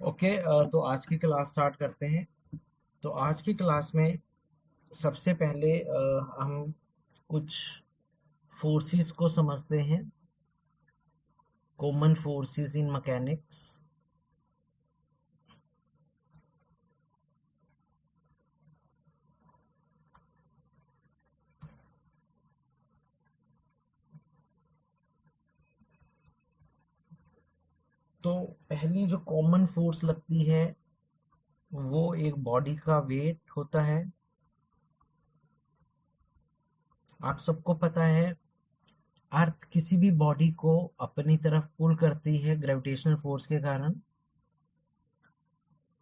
Okay. तो आज की क्लास स्टार्ट करते हैं। तो आज की क्लास में सबसे पहले हम कुछ फोर्सेस को समझते हैं। Common forces in mechanics. तो पहली जो कॉमन फोर्स लगती है वो एक बॉडी का वेट होता है। आप सबको पता है अर्थ किसी भी बॉडी को अपनी तरफ पुल करती है ग्रेविटेशनल फोर्स के कारण।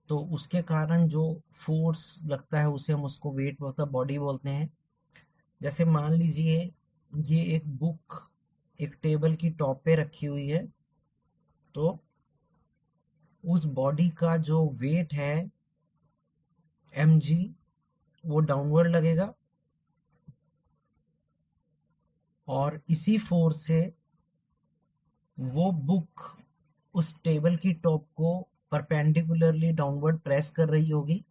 तो उसके कारण जो फोर्स लगता है उसे हम उसको वेट बोलते हैं, बॉडी बोलते हैं। जैसे मान लीजिए ये एक बुक एक टेबल की टॉप पे रखी हुई है, तो उस बॉडी का जो वेट है mg वो डाउनवर्ड लगेगा और इसी फोर्स से वो बुक उस टेबल की टॉप को परपेंडिकुलरली डाउनवर्ड प्रेस कर रही होगी।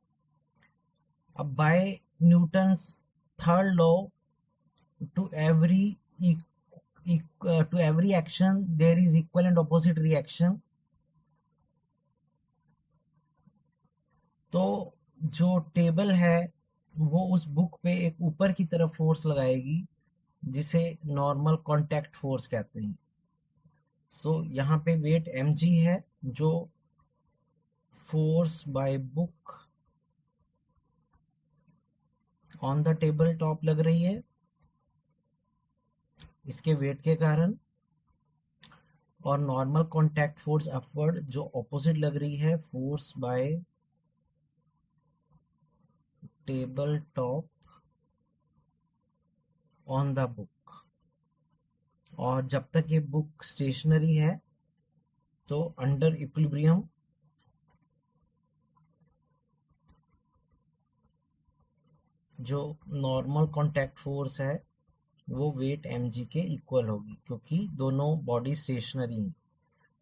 अब by Newton's third law to every to every action there is equal and opposite reaction। तो जो टेबल है वो उस बुक पे एक ऊपर की तरफ फोर्स लगाएगी जिसे नॉर्मल कांटेक्ट फोर्स कहते हैं। सो यहाँ पे वेट mg है जो force by book on the table top लग रही है इसके वेट के कारण, और नॉर्मल कांटेक्ट फोर्स अपवर्ड जो ऑपोजिट लग रही है force by table top on the book. और जब तक ये बुक स्टेशनरी है तो अंडर इक्विलिब्रियम जो नॉर्मल कांटेक्ट फोर्स है वो वेट mg के इक्वल होगी, क्योंकि दोनों बॉडी स्टेशनरी हैं।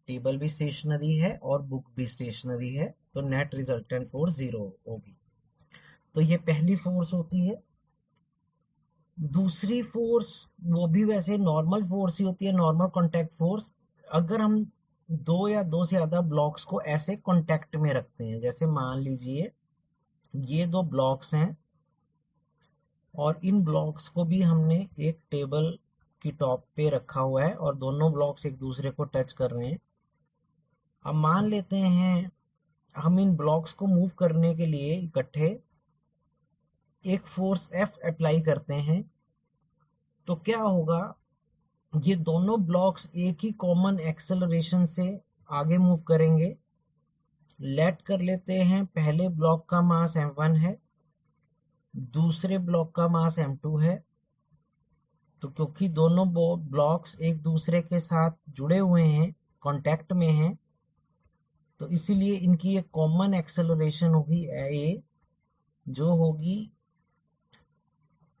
टेबल भी स्टेशनरी है और बुक भी स्टेशनरी है, तो नेट रिजल्टेंट फोर्स जीरो होगी। तो ये पहली फोर्स होती है। दूसरी फोर्स वो भी वैसे नॉर्मल फोर्स ही होती है, नॉर्मल कांटेक्ट फोर्स। अगर हम दो या दो से ज्यादा ब्लॉक्स को ऐसे कांटेक्ट में रखते हैं, जैसे मान लीजिए ये दो ब्लॉक्स हैं और इन ब्लॉक्स को भी हमने एक टेबल की टॉप पे रखा हुआ है और दोनों ब्लॉक्स एक दूसरे को टच कर रहे हैं। अब मान लेते हैं हम इन ब्लॉक्स को मूव करने के लिए इकट्ठे एक फोर्स F अप्लाई करते हैं, तो क्या होगा, ये दोनों ब्लॉक्स एक ही कॉमन एक्सेलरेशन से आगे मूव करेंगे। लेट कर लेते हैं पहले ब्लॉक का मास m1 है, दूसरे ब्लॉक का मास m2 है। तो क्योंकि दोनों ब्लॉक्स एक दूसरे के साथ जुड़े हुए हैं, कांटेक्ट में हैं, तो इसीलिए इनकी एक कॉमन एक्सेलरेशन होगी a, जो होगी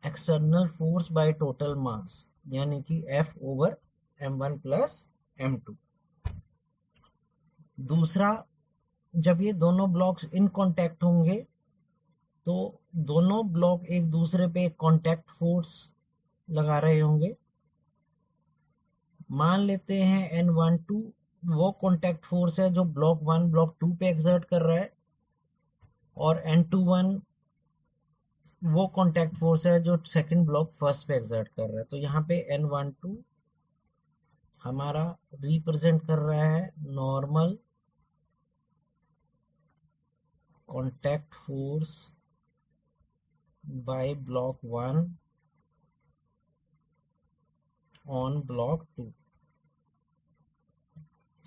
external force by total mass, यानी कि F over m1 plus m2। दूसरा, जब ये दोनों ब्लॉक्स इन कांटेक्ट होंगे तो दोनों ब्लॉक एक दूसरे पे कांटेक्ट फोर्स लगा रहे होंगे। मान लेते हैं N12 वो कांटेक्ट फोर्स है जो ब्लॉक 1 ब्लॉक 2 पे एक्सर्ट कर रहा है, और N21 वो कांटेक्ट फोर्स है जो सेकंड ब्लॉक फर्स्ट पे एक्सर्ट कर रहा है। तो यहाँ पे N12 हमारा रिप्रेजेंट कर रहा है normal contact force by block 1 on block 2,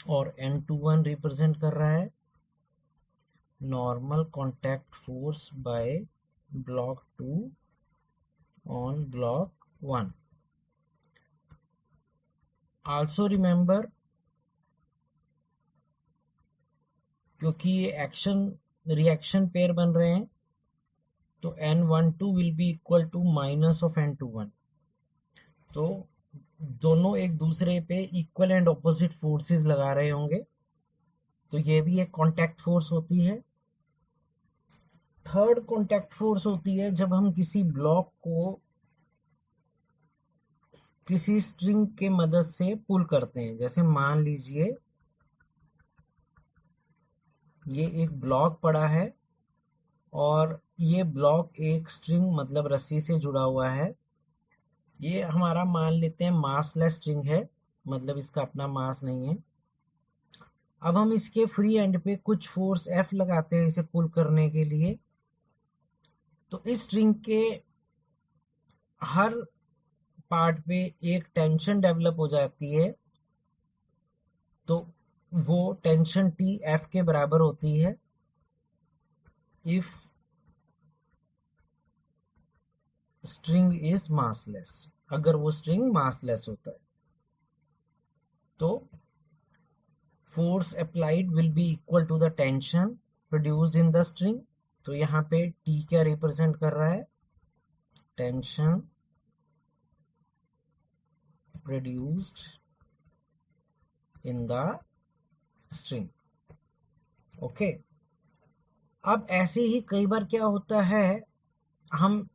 और N21 रिप्रेजेंट कर रहा है normal contact force by block 2 on block 1। Also remember, क्योंकि ये एक्शन रिएक्शन पेयर बन रहे हैं, तो N12 will be equal to minus of N21। तो दोनों एक दूसरे पे इक्वल एंड ऑपोजिट फोर्सेस लगा रहे होंगे। तो ये भी एक कांटेक्ट फोर्स होती है। थर्ड कांटेक्ट फोर्स होती है जब हम किसी ब्लॉक को किसी स्ट्रिंग के मदद से पुल करते हैं। जैसे मान लीजिए ये एक ब्लॉक पड़ा है और ये ब्लॉक एक स्ट्रिंग मतलब रस्सी से जुड़ा हुआ है। ये हमारा मान लेते हैं मासलेस स्ट्रिंग है, मतलब इसका अपना मास नहीं है। अब हम इसके फ्री एंड पे कुछ फोर्स F लगाते हैं इसे पुल करने के लिए। तो इस स्ट्रिंग के हर पार्ट पे एक टेंशन डेवलप हो जाती है। तो वो टेंशन T F के बराबर होती है इफ स्ट्रिंग इज मासलेस, अगर वो स्ट्रिंग मासलेस होता है। तो force applied will be equal to the tension produced in the string। तो यहाँ पे T क्या रिप्रेजेंट कर रहा है? Tension produced in the string। Okay, अब ऐसे ही कई बार क्या होता है, हम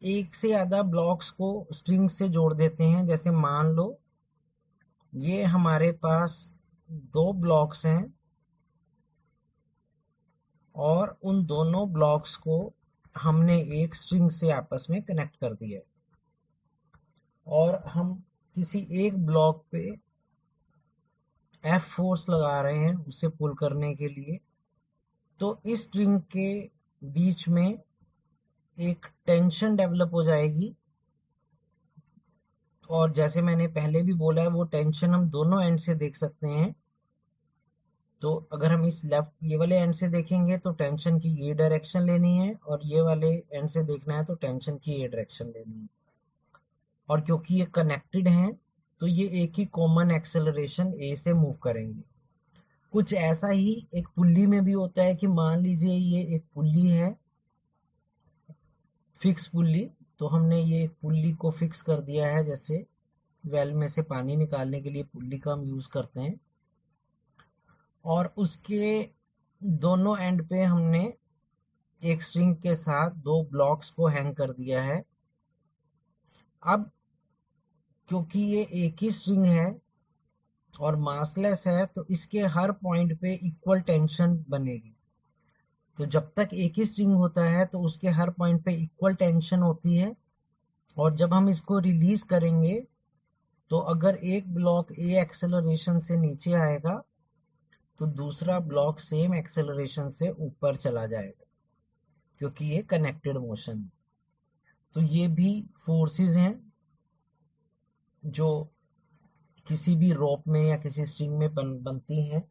एक से ज्यादा ब्लॉक्स को स्ट्रिंग से जोड़ देते हैं। जैसे मान लो ये हमारे पास दो ब्लॉक्स हैं और उन दोनों ब्लॉक्स को हमने एक स्ट्रिंग से आपस में कनेक्ट कर दिया और हम किसी एक ब्लॉक पे F फोर्स लगा रहे हैं उसे पुल करने के लिए। तो इस स्ट्रिंग के बीच में एक टेंशन डेवलप हो जाएगी और जैसे मैंने पहले भी बोला है वो टेंशन हम दोनों एंड से देख सकते हैं। तो अगर हम इस लेफ्ट ये वाले एंड से देखेंगे तो टेंशन की ये डायरेक्शन लेनी है और ये वाले एंड से देखना है तो टेंशन की ये डायरेक्शन लेनी है। और क्योंकि ये कनेक्टेड हैं तो ये एक ही कॉमन एक्सेलरेशन ए से मूव करेंगे। कुछ ऐसा ही एक पुल्ली में भी होता है कि मान लीजिए ये एक पुल्ली है, फिक्स पुल्ली। तो हमने ये पुल्ली को फिक्स कर दिया है, जैसे वेल में से पानी निकालने के लिए पुल्ली का हम यूज करते हैं। और उसके दोनों एंड पे हमने एक स्ट्रिंग के साथ दो ब्लॉक्स को हैंग कर दिया है। अब क्योंकि ये एक ही स्ट्रिंग है और मासलेस है तो इसके हर पॉइंट पे इक्वल टेंशन बनेगी। तो जब तक एक ही स्ट्रिंग होता है तो उसके हर पॉइंट पे इक्वल टेंशन होती है और जब हम इसको रिलीज करेंगे तो अगर एक ब्लॉक ए एक्सेलरेशन से नीचे आएगा तो दूसरा ब्लॉक सेम एक्सेलरेशन से ऊपर चला जाएगा क्योंकि ये कनेक्टेड मोशन है। तो ये भी फोर्सेस हैं जो किसी भी रोप में या किसी स्ट्रिंग में बनती हैं।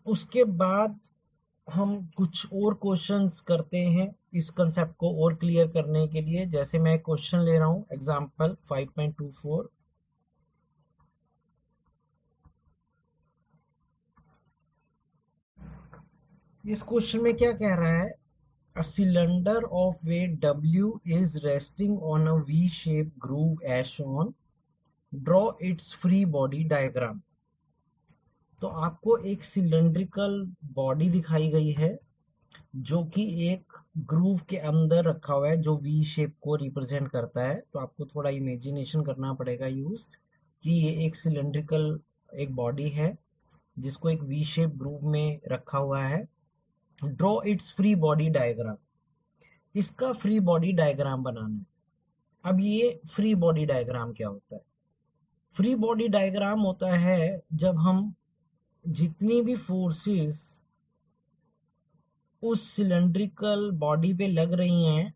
उसके बाद हम कुछ और क्वेश्चंस करते हैं इस कंसेप्ट को और क्लियर करने के लिए। जैसे मैं क्वेश्चन ले रहा हूं एग्जांपल 5.24। इस क्वेश्चन में क्या कह रहा है? A cylinder of weight W is resting on a V-shaped groove as shown. Draw its free body diagram। तो आपको एक सिलेंड्रिकल बॉडी दिखाई गई है जो कि एक ग्रूव के अंदर रखा हुआ है जो वी शेप को रिप्रेजेंट करता है। तो आपको थोड़ा इमेजिनेशन करना पड़ेगा यूज कि ये एक सिलेंड्रिकल एक बॉडी है जिसको एक वी शेप ग्रूव में रखा हुआ है। Draw its free body diagram, इसका फ्री बॉडी डायग्राम बनाना है। अब ये फ्री बॉडी डायग्राम क्या होता है? फ्री बॉडी डायग्राम होता है जब हम जितनी भी फोर्सेस उस सिलेंड्रिकल बॉडी पे लग रही हैं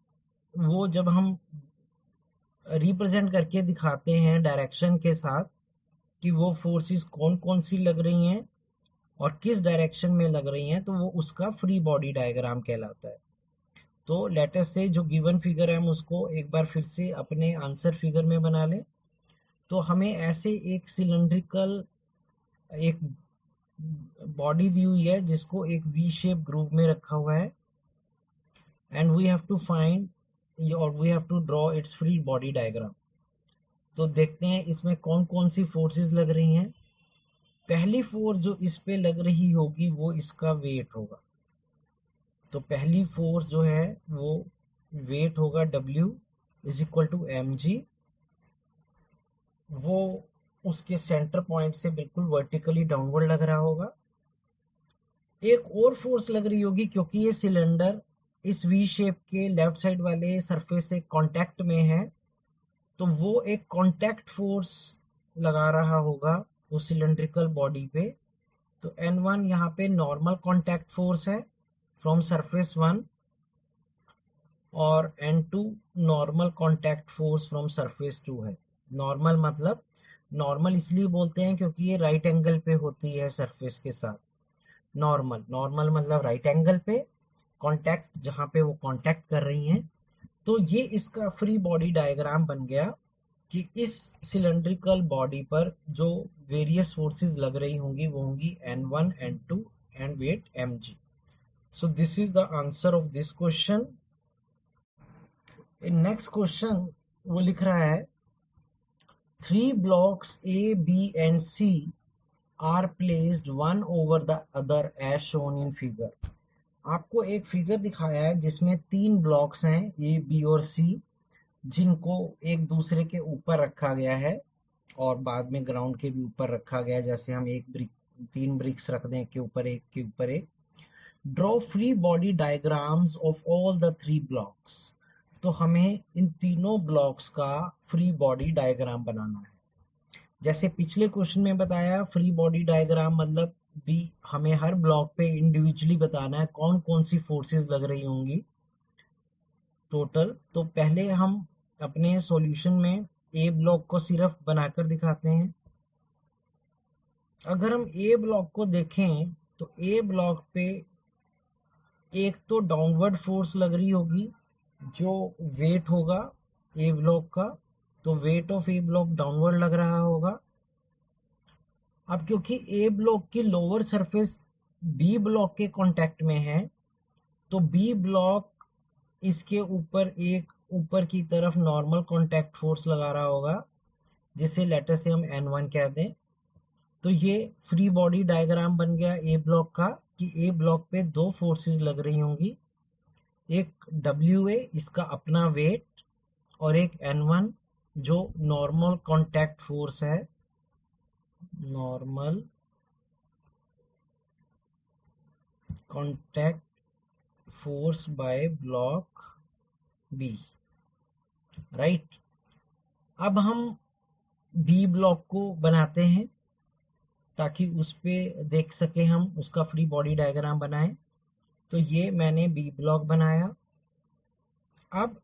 वो जब हम रिप्रेजेंट करके दिखाते हैं डायरेक्शन के साथ कि वो फोर्सेस कौन कौन सी लग रही हैं और किस डायरेक्शन में लग रही हैं, तो वो उसका फ्री बॉडी डायग्राम कहलाता है। तो लेटेस्ट से जो गिवन फिगर है हम उसको एक बार फिर से अपने आंसर फिगर में बना लें। तो हमें ऐसे एक सिलेंड्रिकल एक बॉडी दी हुई है जिसको एक वी शेप ग्रूव में रखा हुआ है and we have to find और we have to draw its free body diagram. तो देखते हैं इसमें कौन कौन सी फोर्सेस लग रही हैं। पहली फोर्स जो इस पे लग रही होगी वो इसका वेट होगा। तो पहली फोर्स जो है वो वेट होगा W is equal to mg। वो उसके सेंटर पॉइंट से बिल्कुल वर्टिकली डाउनवर्ड लग रहा होगा। एक और फोर्स लग रही होगी क्योंकि ये सिलेंडर इस वी शेप के लेफ्ट साइड वाले सरफेस से कांटेक्ट में है, तो वो एक कांटेक्ट फोर्स लगा रहा होगा उस सिलेंड्रिकल बॉडी पे। तो N1 यहाँ पे नॉर्मल कांटेक्ट फोर्स है फ्रॉम सरफेस 1, और N2 normal contact force from surface 2 है। नॉर्मल मतलब, नॉर्मल इसलिए बोलते हैं क्योंकि ये राइट एंगल पे होती है सरफेस के साथ। नॉर्मल, नॉर्मल मतलब राइट एंगल पे, कांटेक्ट जहां पे वो कांटेक्ट कर रही हैं। तो ये इसका फ्री बॉडी डायग्राम बन गया कि इस सिलेंड्रिकल बॉडी पर जो वेरियस फोर्सेस लग रही होंगी वो होंगी N1, N2 and weight mg। So this is the answer of this question. Next question वो लिख रहा है 3 blocks A, B and C are placed one over the other as shown in figure। आपको एक फिगर दिखाया है जिसमें 3 blocks हैं A, B और C, जिनको एक दूसरे के ऊपर रखा गया है और बाद में ग्राउंड के भी ऊपर रखा गया है। जैसे हम एक ब्रिक, 3 ब्रिक्स रख दें के ऊपर एक के ऊपर एक। Draw free body diagrams of all the 3 blocks. तो हमें इन तीनों ब्लॉक्स का फ्री बॉडी डायग्राम बनाना है। जैसे पिछले क्वेश्चन में बताया, फ्री बॉडी डायग्राम मतलब भी हमें हर ब्लॉक पे इंडिविजुअली बताना है कौन कौन सी फोर्सेस लग रही होंगी टोटल। तो पहले हम अपने सॉल्यूशन में ए ब्लॉक को सिर्फ बनाकर दिखाते हैं। अगर हम ए ब्लॉक को देखें तो ए ब्लॉक पे एक तो डाउनवर्ड फोर्स लग रही होगी जो वेट होगा ए ब्लॉक का। तो weight of A block downward लग रहा होगा। अब क्योंकि ए ब्लॉक की लोअर सरफेस बी ब्लॉक के कांटेक्ट में है, तो बी ब्लॉक इसके ऊपर एक ऊपर की तरफ नॉर्मल कांटेक्ट फोर्स लगा रहा होगा, जिसे लेटर से हम N1 कह दें। तो ये फ्री बॉडी डायग्राम बन गया ए ब्लॉक का कि ए ब्लॉक पे 2 फोर्सेस लग रही होंगी, एक WA इसका अपना वेट, और एक N1 जो नॉर्मल कांटेक्ट फोर्स है, normal contact force by block B. Right. अब हम बी ब्लॉक को बनाते हैं ताकि उस पे देख सके हम उसका फ्री बॉडी डायग्राम बनाएं। तो ये मैंने बी ब्लॉक बनाया। अब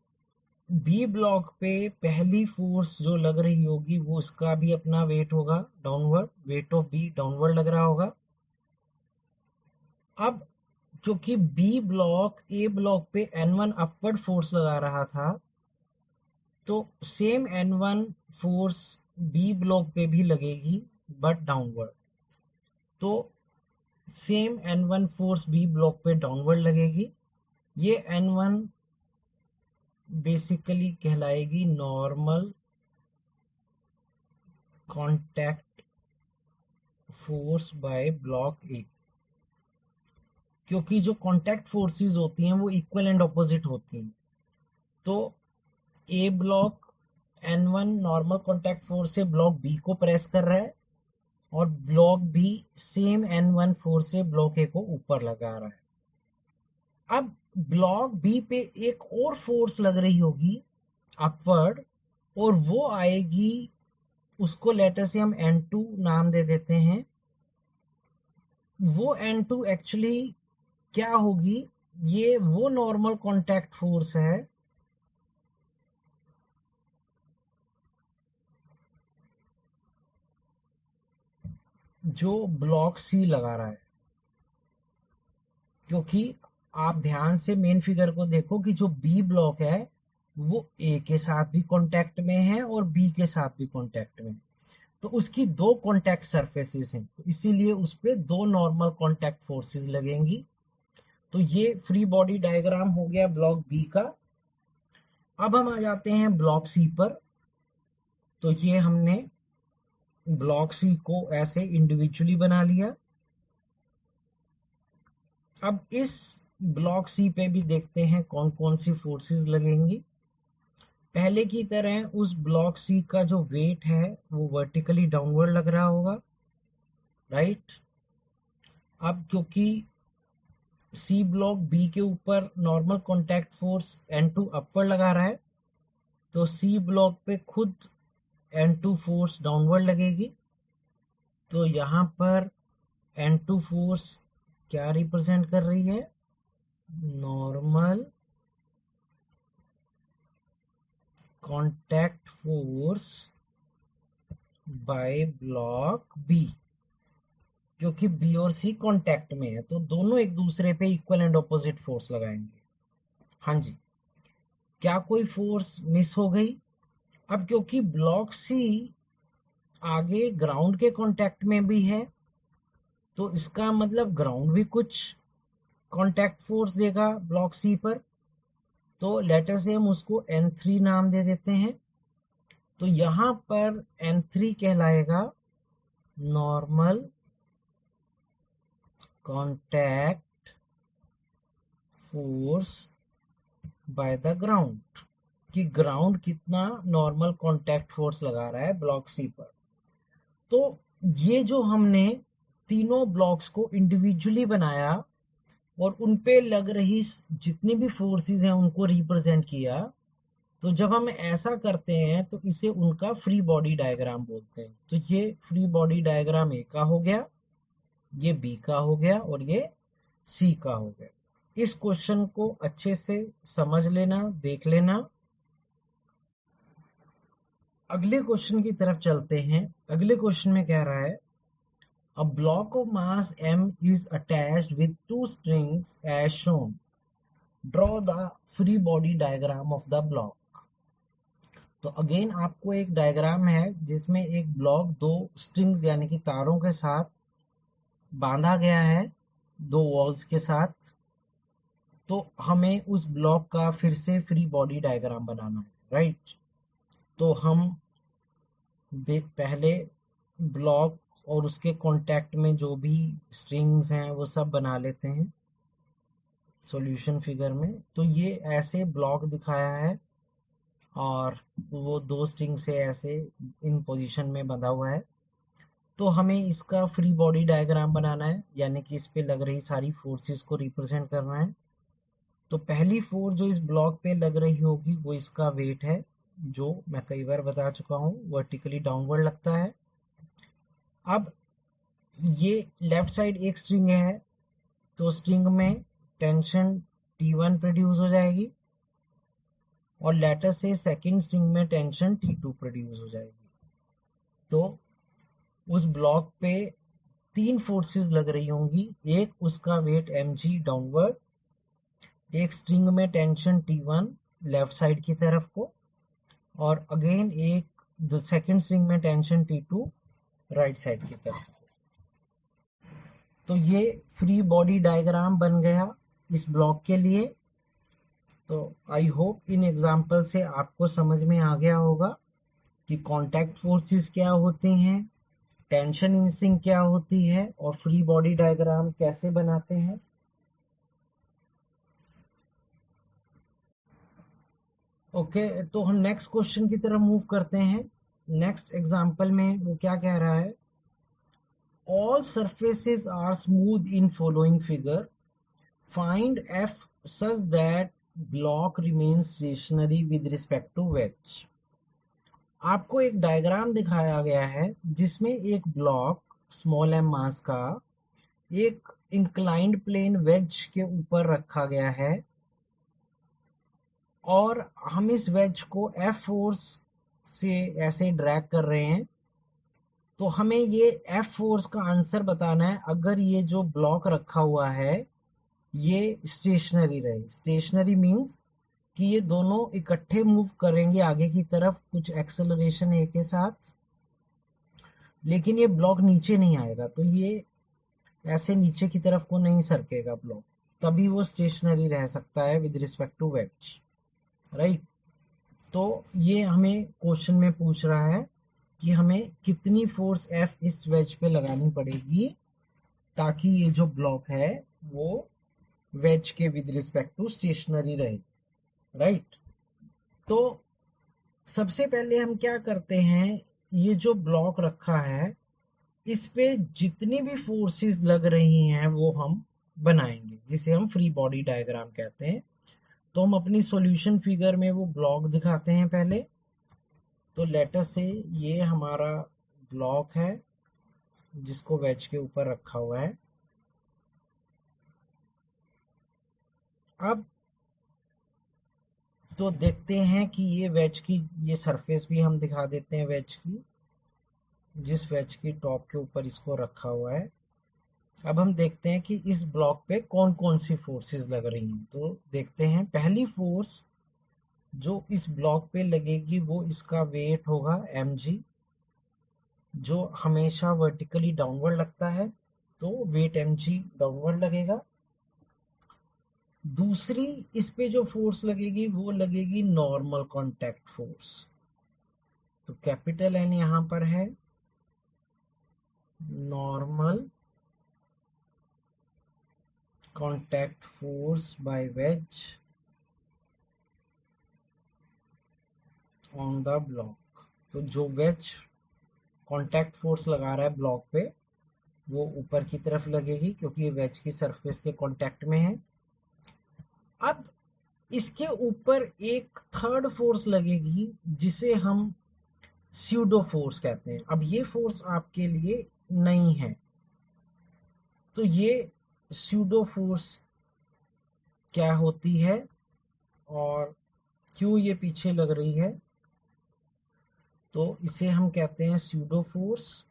बी ब्लॉक पे पहली फोर्स जो लग रही होगी वो उसका भी अपना वेट होगा downward, weight of B downward लग रहा होगा। अब क्योंकि बी ब्लॉक ए ब्लॉक पे N1 अपवर्ड फोर्स लगा रहा था, तो same N1 force B block पे भी लगेगी बट डाउनवर्ड। तो same N1 force B block पे डाउनवर्ड लगेगी। ये N1 बेसिकली कहलाएगी normal contact force by block A, क्योंकि जो कांटेक्ट फोर्सेस होती हैं वो इक्वल एंड ऑपोजिट होती हैं। तो A block N1 normal contact force से ब्लॉक बी को प्रेस कर रहा है, और block B same N1 force से ब्लॉक ए को ऊपर लगा रहा है। अब ब्लॉक बी पे एक और फोर्स लग रही होगी अपवर्ड, और वो आएगी, उसको लेटर से हम N2 नाम दे देते हैं। वो N2 एक्चुअली क्या होगी, ये वो नॉर्मल कांटेक्ट फोर्स है जो ब्लॉक सी लगा रहा है। क्योंकि आप ध्यान से मेन फिगर को देखो कि जो बी ब्लॉक है वो ए के साथ भी कांटेक्ट में है और बी के साथ भी कांटेक्ट में है। तो उसकी 2 कांटेक्ट सरफेसेस हैं, तो इसीलिए उस पे 2 नॉर्मल कांटेक्ट फोर्सेस लगेंगी। तो ये फ्री बॉडी डायग्राम हो गया ब्लॉक बी का। अब हम आ जाते हैं ब्लॉक सी पर। तो ये हमने ब्लॉक सी को ऐसे इंडिविजुअली बना लिया। अब इस ब्लॉक सी पे भी देखते हैं कौन कौन सी फोर्सेस लगेंगी। पहले की तरह उस ब्लॉक सी का जो वेट है वो वर्टिकली डाउनवर्ड लग रहा होगा, राइट। अब क्योंकि सी ब्लॉक बी के ऊपर normal contact force N2 upward लगा रहा है, तो सी ब्लॉक पे खुद N2 फोर्स डाउनवर्ड लगेगी। तो यहाँ पर N2 फोर्स क्या रिप्रेजेंट कर रही है? Normal contact force by block B. क्योंकि बी और सी कांटेक्ट में है तो दोनों एक दूसरे पे इक्वल एंड ऑपोजिट फोर्स लगाएंगे। हाँ जी, क्या कोई फोर्स मिस हो गई? अब क्योंकि ब्लॉक सी आगे ग्राउंड के कांटेक्ट में भी है, तो इसका मतलब ग्राउंड भी कुछ कांटेक्ट फोर्स देगा ब्लॉक सी पर। तो लेटर से हम उसको N3 नाम दे देते हैं। तो यहां पर N3 कहलाएगा normal contact force by the ground, कि ग्राउंड कितना नॉर्मल कॉन्टैक्ट फोर्स लगा रहा है ब्लॉक सी पर। तो ये जो हमने तीनों ब्लॉक्स को इंडिविजुअली बनाया और उन पे लग रही जितनी भी फोर्सेस हैं उनको रिप्रेजेंट किया, तो जब हम ऐसा करते हैं तो इसे उनका फ्री बॉडी डायग्राम बोलते हैं। तो ये फ्री बॉडी डायग्राम ए का हो गया, ये बी का हो गया और ये सी का हो गया। इस क्वेश्चन को अच्छे से समझ लेना, देख लेना। अगले क्वेश्चन की तरफ चलते हैं। अगले क्वेश्चन में कह रहा है a block of mass m is attached with two strings as shown, draw the free body diagram of the block। तो अगेन आपको एक डायग्राम है जिसमें एक ब्लॉक दो स्ट्रिंग्स यानी कि तारों के साथ बांधा गया है, दो वॉल्स के साथ। तो हमें उस ब्लॉक का फिर से फ्री बॉडी डायग्राम बनाना है, राइट। तो हम पहले ब्लॉक और उसके कांटेक्ट में जो भी स्ट्रिंग्स हैं वो सब बना लेते हैं सॉल्यूशन फिगर में। तो ये ऐसे ब्लॉक दिखाया है और वो दो स्ट्रिंग से ऐसे इन पोजीशन में बंधा हुआ है। तो हमें इसका फ्री बॉडी डायग्राम बनाना है, यानी कि इस पे लग रही सारी फोर्सेस को रिप्रेजेंट करना है। तो पहली फोर्स जो इस ब्लॉक पे लग रही होगी वो इसका वेट है, जो मैं कई बार बता चुका हूँ वर्टिकली डाउनवर्ड लगता है। अब ये लेफ्ट साइड एक स्ट्रिंग है, तो स्ट्रिंग में टेंशन T1 प्रोड्यूस हो जाएगी और लेटर से सेकंड स्ट्रिंग में टेंशन T2 प्रोड्यूस हो जाएगी। तो उस ब्लॉक पे तीन फोर्सेस लग रही होंगी, एक उसका वेट mg डाउनवर्ड, एक स्ट्रिंग में टेंशन T1 लेफ्ट साइड की तरफ को, और अगेन एक सेकंड स्ट्रिंग में टेंशन T2 राइट साइड की तरफ। तो ये फ्री बॉडी डायग्राम बन गया इस ब्लॉक के लिए। तो आई होप इन एग्जाम्पल से आपको समझ में आ गया होगा कि कांटेक्ट फोर्सेस क्या होती हैं, टेंशन इंस्टिंग क्या होती है और फ्री बॉडी डायग्राम कैसे बनाते हैं। ओके, तो हम नेक्स्ट क्वेश्चन की तरफ मूव करते हैं। नेक्स्ट एग्जाम्पल में वो क्या कह रहा है, all surfaces are smooth in following figure, find f such that block remains stationary with respect to wedge। आपको एक डायग्राम दिखाया गया है जिसमें एक ब्लॉक स्मॉल एम मास का एक इंक्लाइंड प्लेन वेज के ऊपर रखा गया है और हम इस वेज को F फोर्स से ऐसे ड्रैग कर रहे हैं। तो हमें ये F फोर्स का आंसर बताना है अगर ये जो ब्लॉक रखा हुआ है ये स्टेशनरी रहे। स्टेशनरी मींस कि ये दोनों इकट्ठे मूव करेंगे आगे की तरफ कुछ एक्सेलरेशन ए के साथ, लेकिन ये ब्लॉक नीचे नहीं आएगा। तो ये ऐसे नीचे की तरफ को नहीं सरकेगा ब्लॉक, तभी वो स्टेशनरी रह सकता है with respect to wedge, right. तो ये हमें क्वेश्चन में पूछ रहा है कि हमें कितनी फोर्स F इस वेज पे लगानी पड़ेगी ताकि ये जो ब्लॉक है वो वेज के विद रिस्पेक्ट टू स्टेशनरी रहे, राइट। तो सबसे पहले हम क्या करते हैं, ये जो ब्लॉक रखा है इस पे जितनी भी फोर्सेस लग रही हैं वो हम बनाएंगे, जिसे हम फ्री बॉडी डायग्राम कहते हैं। तो हम अपनी सॉल्यूशन फिगर में वो ब्लॉक दिखाते हैं पहले। तो लेटर से ये हमारा ब्लॉक है जिसको वेज के ऊपर रखा हुआ है। अब तो देखते हैं कि ये वेज की ये सरफेस भी हम दिखा देते हैं वेज की, जिस वेज की टॉप के ऊपर इसको रखा हुआ है। अब हम देखते हैं कि इस ब्लॉक पे कौन कौन सी फोर्सेस लग रही हैं। तो देखते हैं, पहली फोर्स जो इस ब्लॉक पे लगेगी वो इसका वेट होगा mg, जो हमेशा वर्टिकली डाउनवर्ड लगता है, तो वेट mg डाउनवर्ड लगेगा। दूसरी इस पे जो फोर्स लगेगी वो लगेगी नॉर्मल कांटेक्ट फोर्स। तो कैपिटल N यहां पर है, normal contact force by wedge on the block. तो जो वेज कांटेक्ट फोर्स लगा रहा है ब्लॉक पे वो ऊपर की तरफ लगेगी क्योंकि ये वेज की सरफेस के कांटेक्ट में है। अब इसके ऊपर एक थर्ड फोर्स लगेगी जिसे हम स्यूडो फोर्स कहते हैं। अब ये फोर्स आपके लिए नहीं है, तो ये स्यूडो फोर्स क्या होती है और क्यों ये पीछे लग रही है, तो इसे हम कहते हैं स्यूडो फोर्स।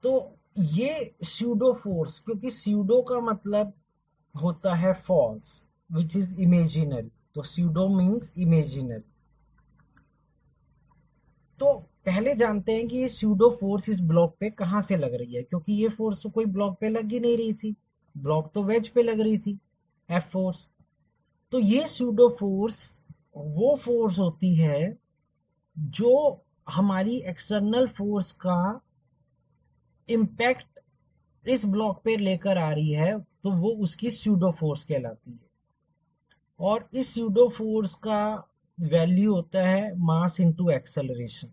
तो ये स्यूडो फोर्स, क्योंकि स्यूडो का मतलब होता है फॉल्स विच इज इमेजिनरी, तो स्यूडो मीन्स इमेजिनरी। तो पहले जानते हैं कि ये स्यूडो फोर्स इस ब्लॉक पे कहां से लग रही है, क्योंकि ये फोर्स तो कोई ब्लॉक पे लग ही नहीं रही थी, ब्लॉक तो वेज पे लग रही थी, एफ फोर्स। तो ये स्यूडो फोर्स वो फोर्स होती है जो हमारी एक्सटर्नल फोर्स का इम्पैक्ट इस ब्लॉक पे लेकर आ रही है, तो वो उसकी स्यूडो फोर्स कहलाती है। और इस स्यूडो फोर्स का वैल्यू होता है मास इनटू एक्सेलरेशन।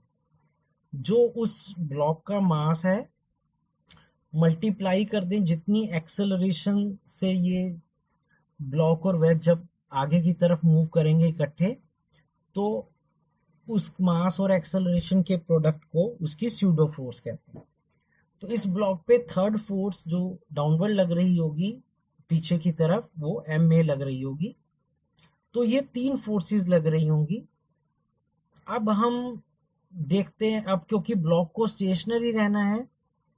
जो उस ब्लॉक का मास है मल्टीप्लाई कर दें जितनी एक्सेलरेशन से ये ब्लॉक और वेज जब आगे की तरफ मूव करेंगे इकट्ठे, तो उस मास और एक्सेलरेशन के प्रोडक्ट को उसकी स्यूडो फोर्स कहते हैं। तो इस ब्लॉक पे थर्ड फोर्स जो डाउनवर्ड लग रही होगी पीछे की तरफ वो एम में लग रही होगी। तो ये तीन फोर्सेस लग रही होंगी। अब हम देखते हैं, अब क्योंकि ब्लॉक को स्टेशनरी रहना है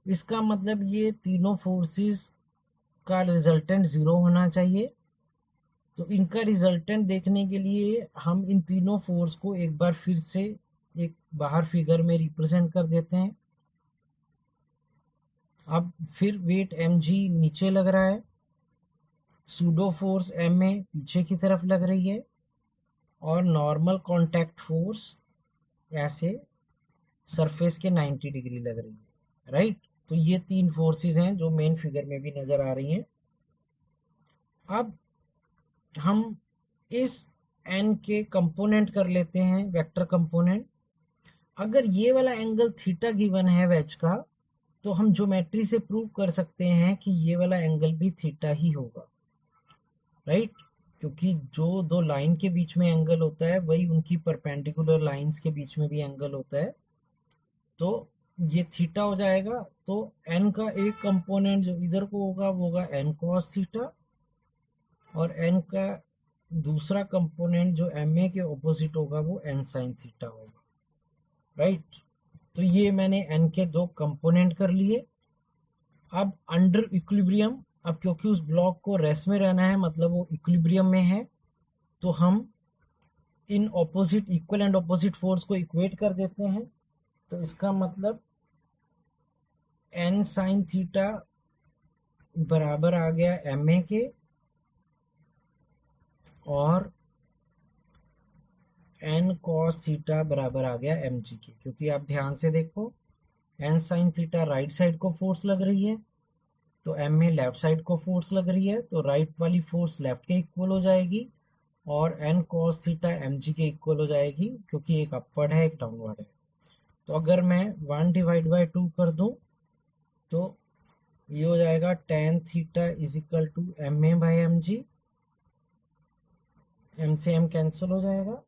इसका मतलब ये तीनों फोर्सेस का रिजल्टेंट जीरो होना चाहिए। तो इनका रिजल्टेंट देखने के लिए हम इन तीनों फोर्स को एक बार फिर से एक बाहर फिगर में रिप्रेजेंट कर देते हैं। अब फिर वेट mg नीचे लग रहा है, सूडो फोर्स m में पीछे की तरफ लग रही है, और नॉर्मल कांटेक्ट फोर्स ऐसे सरफेस के 90 डिग्री लग रही है, राइट। तो ये तीन फोर्सेस हैं जो मेन फिगर में भी नजर आ रही हैं। अब हम इस n के कंपोनेंट कर लेते हैं, वेक्टर कंपोनेंट। अगर ये वाला एंगल थीटा गिवन है वेज का, तो हम ज्योमेट्री से प्रूव कर सकते हैं कि ये वाला एंगल भी थीटा ही होगा, राइट। क्योंकि जो दो लाइन के बीच में एंगल होता है वही उनकी परपेंडिकुलर लाइंस के बीच में भी एंगल होता है, तो ये थीटा हो जाएगा। तो n का एक कंपोनेंट जो इधर को होगा वो होगा n cos थीटा, और n का दूसरा कंपोनेंट जो ma के ऑपोजिट होगा वो n sin थीटा होगा, राइट। तो ये मैंने n के दो कंपोनेंट कर लिए। अब अंडर इक्विलिब्रियम, अब क्योंकि उस ब्लॉक को रेस्ट में रहना है मतलब वो इक्विलिब्रियम में है, तो हम in opposite equal and opposite force को इक्वेट कर देते हैं। तो इसका मतलब n sin थीटा बराबर आ गया ma के, और एन कॉस थीटा बराबर आ गया एम जी के, क्योंकि आप ध्यान से देखो N sine theta right side को फोर्स लग रही है, तो एम में लेफ्ट साइड को फोर्स लग रही है, तो राइट वाली फोर्स लेफ्ट के इक्वल हो जाएगी और N cos theta M G के इक्वल हो जाएगी, क्योंकि एक अपवर्ड है एक डाउनवर्ड है। तो अगर मैं 1/2 कर दूं तो ये हो जाएगा tan theta is equal to M A by M G, M से एम कैंसिल हो जाएगा,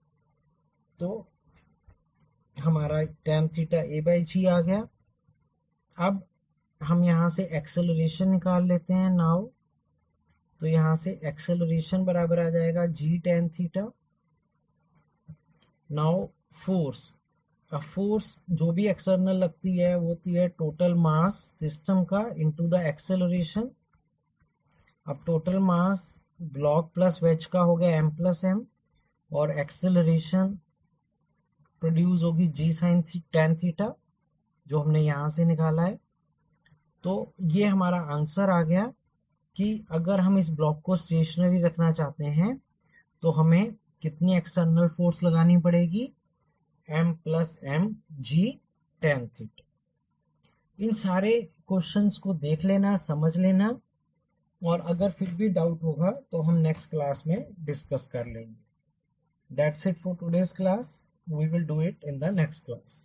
तो हमारा tan theta A by G आ गया। अब हम यहाँ से एक्सेलरेशन निकाल लेते हैं नाउ, तो यहाँ से एक्सेलरेशन बराबर आ जाएगा G tan theta. Now force, अब फोर्स जो भी एक्सटर्नल लगती है वो होती है टोटल मास सिस्टम का इनटू द एक्सेलरेशन। अब total mass block plus wedge का हो गया m प्लस एम, और एक्सेलरेशन प्रोड्यूस होगी जी साइन tan थीटा जो हमने यहाँ से निकाला है। तो ये हमारा आंसर आ गया कि अगर हम इस ब्लॉक को स्टेशनरी रखना चाहते हैं तो हमें कितनी एक्सटर्नल फोर्स लगानी पड़ेगी, m plus M G tan theta. इन सारे क्वेश्चंस को देख लेना, समझ लेना, और अगर फिर भी डाउट होगा तो हम नेक्स्ट क्लास में डिस्कस कर लेंगे। That's it for today's class. We will do it in the next class.